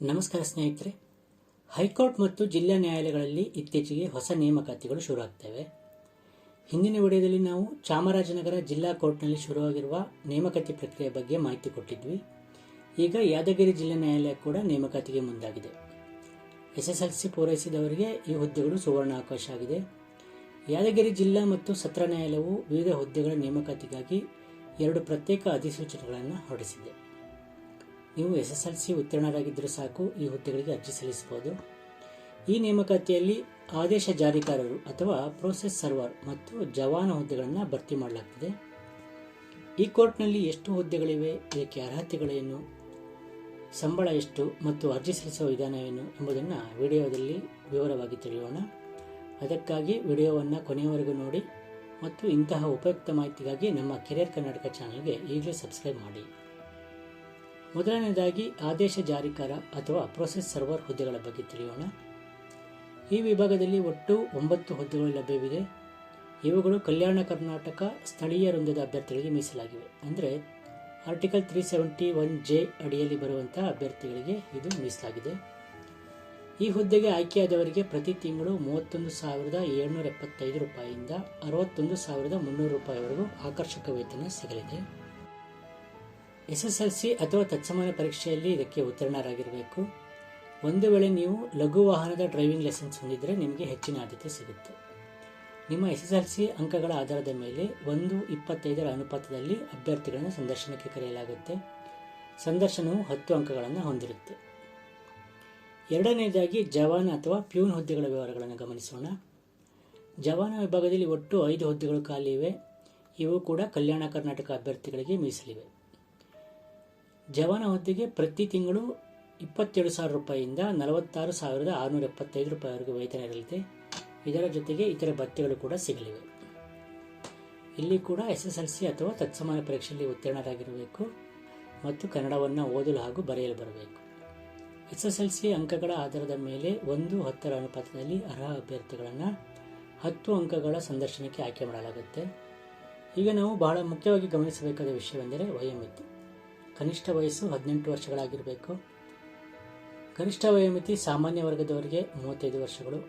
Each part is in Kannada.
ನಮಸ್ಕಾರ ಸ್ನೇಹಿತರೆ. ಹೈಕೋರ್ಟ್ ಮತ್ತು ಜಿಲ್ಲಾ ನ್ಯಾಯಾಲಯಗಳಲ್ಲಿ ಇತ್ತೀಚೆಗೆ ಹೊಸ ನೇಮಕಾತಿಗಳು ಶುರುವಾಗ್ತವೆ. ಹಿಂದಿನ ವಿಡಿಯೋದಲ್ಲಿ ನಾವು ಚಾಮರಾಜನಗರ ಜಿಲ್ಲಾ ಕೋರ್ಟ್ನಲ್ಲಿ ಶುರುವಾಗಿರುವ ನೇಮಕಾತಿ ಪ್ರಕ್ರಿಯೆ ಬಗ್ಗೆ ಮಾಹಿತಿ ಕೊಟ್ಟಿದ್ವಿ. ಈಗ ಯಾದಗಿರಿ ಜಿಲ್ಲಾ ನ್ಯಾಯಾಲಯ ಕೂಡ ನೇಮಕಾತಿಗೆ ಮುಂದಾಗಿದೆ. SSLC ಪೂರೈಸಿದವರಿಗೆ ಈ ಹುದ್ದೆಗಳು ಸುವರ್ಣಾವಕಾಶ ಆಗಿದೆ. ಯಾದಗಿರಿ ಜಿಲ್ಲಾ ಮತ್ತು ಸತ್ರ ನ್ಯಾಯಾಲಯವು ವಿವಿಧ ಹುದ್ದೆಗಳ ನೇಮಕಾತಿಗಾಗಿ 2 ಪ್ರತ್ಯೇಕ ಅಧಿಸೂಚನೆಗಳನ್ನು ಹೊರಡಿಸಿದೆ. ನೀವು SSLC ಉತ್ತೀರ್ಣರಾಗಿದ್ದರೂ ಸಾಕು ಈ ಹುದ್ದೆಗಳಿಗೆ ಅರ್ಜಿ ಸಲ್ಲಿಸಬಹುದು. ಈ ನೇಮಕಾತಿಯಲ್ಲಿ ಆದೇಶ ಜಾರಿಕಾರರು ಅಥವಾ ಪ್ರೋಸೆಸ್ ಸರ್ವರ್ ಮತ್ತು ಜವಾನ ಹುದ್ದೆಗಳನ್ನು ಭರ್ತಿ ಮಾಡಲಾಗ್ತದೆ. ಈ ಕೋರ್ಟ್ನಲ್ಲಿ ಎಷ್ಟು ಹುದ್ದೆಗಳಿವೆ, ಇದಕ್ಕೆ ಅರ್ಹತೆಗಳೇನು, ಸಂಬಳ ಎಷ್ಟು ಮತ್ತು ಅರ್ಜಿ ಸಲ್ಲಿಸುವ ವಿಧಾನವೇನು ಎಂಬುದನ್ನು ವಿಡಿಯೋದಲ್ಲಿ ವಿವರವಾಗಿ ತಿಳಿಯೋಣ. ಅದಕ್ಕಾಗಿ ವಿಡಿಯೋವನ್ನು ಕೊನೆಯವರೆಗೂ ನೋಡಿ ಮತ್ತು ಇಂತಹ ಉಪಯುಕ್ತ ಮಾಹಿತಿಗಾಗಿ ನಮ್ಮ ಕೆರಿಯರ್ ಕರ್ನಾಟಕ ಚಾನಲ್ಗೆ ಈಗಲೇ ಸಬ್ಸ್ಕ್ರೈಬ್ ಮಾಡಿ. ಮೊದಲನೇದಾಗಿ ಆದೇಶ ಜಾರಿಕಾರ ಅಥವಾ ಪ್ರೋಸೆಸ್ ಸರ್ವರ್ ಹುದ್ದೆಗಳ ಬಗ್ಗೆ ತಿಳಿಯೋಣ. ಈ ವಿಭಾಗದಲ್ಲಿ ಒಟ್ಟು 9 ಹುದ್ದೆಗಳು ಲಭ್ಯವಿದೆ. ಇವುಗಳು ಕಲ್ಯಾಣ ಕರ್ನಾಟಕ ಸ್ಥಳೀಯ ವೃಂದದ ಅಭ್ಯರ್ಥಿಗಳಿಗೆ ಮೀಸಲಾಗಿವೆ. ಅಂದರೆ ಆರ್ಟಿಕಲ್ 371J ಅಡಿಯಲ್ಲಿ ಬರುವಂತಹ ಅಭ್ಯರ್ಥಿಗಳಿಗೆ ಇದು ಮೀಸಲಾಗಿದೆ. ಈ ಹುದ್ದೆಗೆ ಆಯ್ಕೆಯಾದವರಿಗೆ ಪ್ರತಿ ತಿಂಗಳು 31,775 ರೂಪಾಯಿಯಿಂದ 61,300 ರೂಪಾಯಿವರೆಗೂ ಆಕರ್ಷಕ ವೇತನ ಸಿಗಲಿದೆ. SSLC ಅಥವಾ ತತ್ಸಮಾನ ಪರೀಕ್ಷೆಯಲ್ಲಿ ಇದಕ್ಕೆ ಉತ್ತೀರ್ಣರಾಗಿರಬೇಕು. ಒಂದು ವೇಳೆ ನೀವು ಲಘು ವಾಹನದ ಡ್ರೈವಿಂಗ್ ಲೈಸೆನ್ಸ್ ಹೊಂದಿದ್ದರೆ ನಿಮಗೆ ಹೆಚ್ಚಿನ ಆದ್ಯತೆ ಸಿಗುತ್ತೆ. ನಿಮ್ಮ SSLC ಅಂಕಗಳ ಆಧಾರದ ಮೇಲೆ 1:25 ಅನುಪಾತದಲ್ಲಿ ಅಭ್ಯರ್ಥಿಗಳನ್ನು ಸಂದರ್ಶನಕ್ಕೆ ಕರೆಯಲಾಗುತ್ತೆ. ಸಂದರ್ಶನವು 10 ಅಂಕಗಳನ್ನು ಹೊಂದಿರುತ್ತೆ. ಎರಡನೆಯದಾಗಿ ಜವಾನ ಅಥವಾ ಪ್ಯೂನ್ ಹುದ್ದೆಗಳ ವಿವರಗಳನ್ನು ಗಮನಿಸೋಣ. ಜವಾನ ವಿಭಾಗದಲ್ಲಿ ಒಟ್ಟು 5 ಹುದ್ದೆಗಳು ಖಾಲಿ ಇವೆ. ಇವು ಕೂಡ ಕಲ್ಯಾಣ ಕರ್ನಾಟಕ ಅಭ್ಯರ್ಥಿಗಳಿಗೆ ಮೀಸಲಿವೆ. ಜವಾನ ಹುದ್ದೆಗೆ ಪ್ರತಿ ತಿಂಗಳು 27,000 ರೂಪಾಯಿಯಿಂದ 46,675 ರೂಪಾಯಿವರೆಗೂ ವೇತನ ಇರಲಿದೆ. ಇದರ ಜೊತೆಗೆ ಇತರ ಭತ್ಯೆಗಳು ಕೂಡ ಸಿಗಲಿವೆ. ಇಲ್ಲಿ ಕೂಡ SSLC ಅಥವಾ ತತ್ಸಮಾನ ಪರೀಕ್ಷೆಯಲ್ಲಿ ಉತ್ತೀರ್ಣರಾಗಿರಬೇಕು ಮತ್ತು ಕನ್ನಡವನ್ನು ಓದಲು ಹಾಗೂ ಬರೆಯಲು ಬರಬೇಕು. SSLC ಅಂಕಗಳ ಆಧಾರದ ಮೇಲೆ 1:10 ಅನುಪಾತದಲ್ಲಿ ಅರ್ಹ ಅಭ್ಯರ್ಥಿಗಳನ್ನು 10 ಅಂಕಗಳ ಸಂದರ್ಶನಕ್ಕೆ ಆಯ್ಕೆ ಮಾಡಲಾಗುತ್ತೆ. ಈಗ ನಾವು ಬಹಳ ಮುಖ್ಯವಾಗಿ ಗಮನಿಸಬೇಕಾದ ವಿಷಯವೆಂದರೆ ವಯೋಮಿತಿ. ಕನಿಷ್ಠ ವಯಸ್ಸು 18 ವರ್ಷಗಳಾಗಿರಬೇಕು. ಗರಿಷ್ಠ ವಯೋಮಿತಿ ಸಾಮಾನ್ಯ ವರ್ಗದವರಿಗೆ 35 ವರ್ಷಗಳು,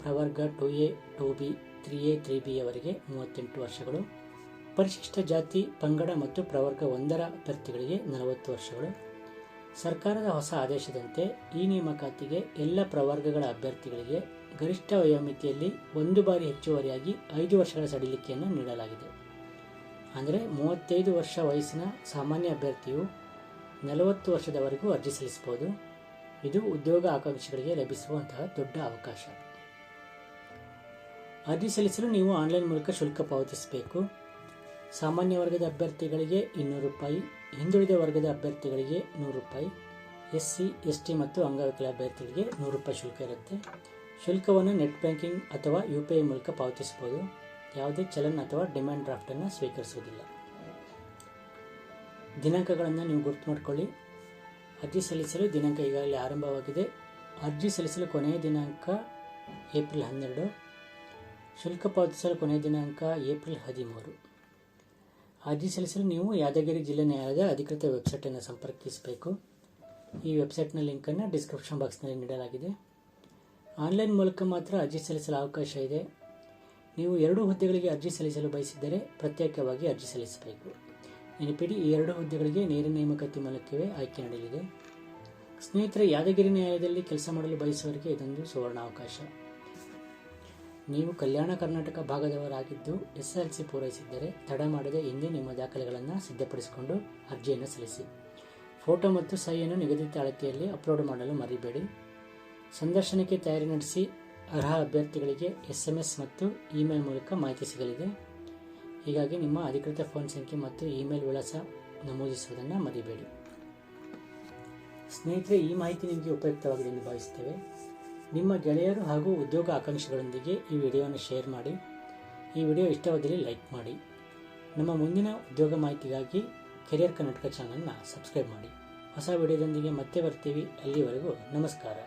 ಪ್ರವರ್ಗ 2A, 2B, 3A, 3B ಯವರಿಗೆ 38 ವರ್ಷಗಳು, ಪರಿಶಿಷ್ಟ ಜಾತಿ, ಪಂಗಡ ಮತ್ತು ಪ್ರವರ್ಗ 1ರ ಅಭ್ಯರ್ಥಿಗಳಿಗೆ 40 ವರ್ಷಗಳು. ಸರ್ಕಾರದ ಹೊಸ ಆದೇಶದಂತೆ ಈ ನೇಮಕಾತಿಗೆ ಎಲ್ಲ ಪ್ರವರ್ಗಗಳ ಅಭ್ಯರ್ಥಿಗಳಿಗೆ ಗರಿಷ್ಠ ವಯೋಮಿತಿಯಲ್ಲಿ 1 ಬಾರಿ ಹೆಚ್ಚುವರಿಯಾಗಿ 5 ವರ್ಷಗಳ ಸಡಿಲಿಕೆಯನ್ನು ನೀಡಲಾಗಿದೆ. ಅಂದರೆ 35 ವರ್ಷ ವಯಸ್ಸಿನ ಸಾಮಾನ್ಯ ಅಭ್ಯರ್ಥಿಯು 40 ವರ್ಷದವರೆಗೂ ಅರ್ಜಿ ಸಲ್ಲಿಸಬಹುದು. ಇದು ಉದ್ಯೋಗ ಆಕಾಂಕ್ಷಿಗಳಿಗೆ ಲಭಿಸುವಂತಹ ದೊಡ್ಡ ಅವಕಾಶ. ಅರ್ಜಿ ಸಲ್ಲಿಸಲು ನೀವು ಆನ್ಲೈನ್ ಮೂಲಕ ಶುಲ್ಕ ಪಾವತಿಸಬೇಕು. ಸಾಮಾನ್ಯ ವರ್ಗದ ಅಭ್ಯರ್ಥಿಗಳಿಗೆ 200 ರೂಪಾಯಿ, ಹಿಂದುಳಿದ ವರ್ಗದ ಅಭ್ಯರ್ಥಿಗಳಿಗೆ 100 ರೂಪಾಯಿ, SC, ST ಮತ್ತು ಅಂಗವಿಕಲ ಅಭ್ಯರ್ಥಿಗಳಿಗೆ 100 ರೂಪಾಯಿ ಶುಲ್ಕ ಇರುತ್ತೆ. ಶುಲ್ಕವನ್ನು ನೆಟ್ ಬ್ಯಾಂಕಿಂಗ್ ಅಥವಾ UPI ಮೂಲಕ ಪಾವತಿಸಬಹುದು. ಯಾವುದೇ ಚಲನ್ ಅಥವಾ ಡಿಮ್ಯಾಂಡ್ ಡ್ರಾಫ್ಟನ್ನು ಸ್ವೀಕರಿಸುವುದಿಲ್ಲ. ದಿನಾಂಕಗಳನ್ನು ನೀವು ಗುರುತು ಮಾಡಿಕೊಳ್ಳಿ. ಅರ್ಜಿ ಸಲ್ಲಿಸಲು ದಿನಾಂಕ ಈಗಾಗಲೇ ಆರಂಭವಾಗಿದೆ. ಅರ್ಜಿ ಸಲ್ಲಿಸಲು ಕೊನೆಯ ದಿನಾಂಕ ಏಪ್ರಿಲ್ 12. ಶುಲ್ಕ ಪಾವತಿಸಲು ಕೊನೆಯ ದಿನಾಂಕ ಏಪ್ರಿಲ್ 13. ಅರ್ಜಿ ಸಲ್ಲಿಸಲು ನೀವು ಯಾದಗಿರಿ ಜಿಲ್ಲಾ ನ್ಯಾಯಾಲಯದ ಅಧಿಕೃತ ವೆಬ್ಸೈಟನ್ನು ಸಂಪರ್ಕಿಸಬೇಕು. ಈ ವೆಬ್ಸೈಟ್ನ ಲಿಂಕನ್ನು ಡಿಸ್ಕ್ರಿಪ್ಷನ್ ಬಾಕ್ಸ್ನಲ್ಲಿ ನೀಡಲಾಗಿದೆ. ಆನ್ಲೈನ್ ಮೂಲಕ ಮಾತ್ರ ಅರ್ಜಿ ಸಲ್ಲಿಸಲು ಅವಕಾಶ ಇದೆ. ನೀವು 2 ಹುದ್ದೆಗಳಿಗೆ ಅರ್ಜಿ ಸಲ್ಲಿಸಲು ಬಯಸಿದ್ದರೆ ಪ್ರತ್ಯೇಕವಾಗಿ ಅರ್ಜಿ ಸಲ್ಲಿಸಬೇಕು. ನೆನಪಿಡಿ, ಈ 2 ಹುದ್ದೆಗಳಿಗೆ ನೇರ ನೇಮಕಾತಿ ಮೂಲಕವೇ ಆಯ್ಕೆ ನಡೆಯಲಿದೆ. ಸ್ನೇಹಿತರೆ, ಯಾದಗಿರಿ ನ್ಯಾಯಾಲಯದಲ್ಲಿ ಕೆಲಸ ಮಾಡಲು ಬಯಸುವವರಿಗೆ ಇದೊಂದು ಸುವರ್ಣಾವಕಾಶ. ನೀವು ಕಲ್ಯಾಣ ಕರ್ನಾಟಕ ಭಾಗದವರಾಗಿದ್ದು SSLC ಪೂರೈಸಿದ್ದರೆ ತಡ ಮಾಡದೆ ಇಂದೇ ನಿಮ್ಮ ದಾಖಲೆಗಳನ್ನು ಸಿದ್ಧಪಡಿಸಿಕೊಂಡು ಅರ್ಜಿಯನ್ನು ಸಲ್ಲಿಸಿ. ಫೋಟೋ ಮತ್ತು ಸಹಿಯನ್ನು ನಿಗದಿತ ಅಳತೆಯಲ್ಲಿ ಅಪ್ಲೋಡ್ ಮಾಡಲು ಮರಿಬೇಡಿ. ಸಂದರ್ಶನಕ್ಕೆ ತಯಾರಿ ನಡೆಸಿ. ಅರ್ಹ ಅಭ್ಯರ್ಥಿಗಳಿಗೆ SMS ಮತ್ತು ಇಮೇಲ್ ಮೂಲಕ ಮಾಹಿತಿ ಸಿಗಲಿದೆ. ಹೀಗಾಗಿ ನಿಮ್ಮ ಅಧಿಕೃತ ಫೋನ್ ಸಂಖ್ಯೆ ಮತ್ತು ಇಮೇಲ್ ವಿಳಾಸ ನಮೂದಿಸುವುದನ್ನು ಮರಿಬೇಡಿ. ಸ್ನೇಹಿತರೆ, ಈ ಮಾಹಿತಿ ನಿಮಗೆ ಉಪಯುಕ್ತವಾಗಿದೆ ಎಂದು ಭಾವಿಸುತ್ತೇವೆ. ನಿಮ್ಮ ಗೆಳೆಯರು ಹಾಗೂ ಉದ್ಯೋಗ ಆಕಾಂಕ್ಷಿಗಳೊಂದಿಗೆ ಈ ವಿಡಿಯೋವನ್ನು ಶೇರ್ ಮಾಡಿ. ಈ ವಿಡಿಯೋ ಇಷ್ಟವಾದಲ್ಲಿ ಲೈಕ್ ಮಾಡಿ. ನಮ್ಮ ಮುಂದಿನ ಉದ್ಯೋಗ ಮಾಹಿತಿಗಾಗಿ ಕೆರಿಯರ್ ಕರ್ನಾಟಕ ಚಾನಲ್ನ ಸಬ್ಸ್ಕ್ರೈಬ್ ಮಾಡಿ. ಹೊಸ ವಿಡಿಯೋದೊಂದಿಗೆ ಮತ್ತೆ ಬರ್ತೀವಿ. ಅಲ್ಲಿವರೆಗೂ ನಮಸ್ಕಾರ.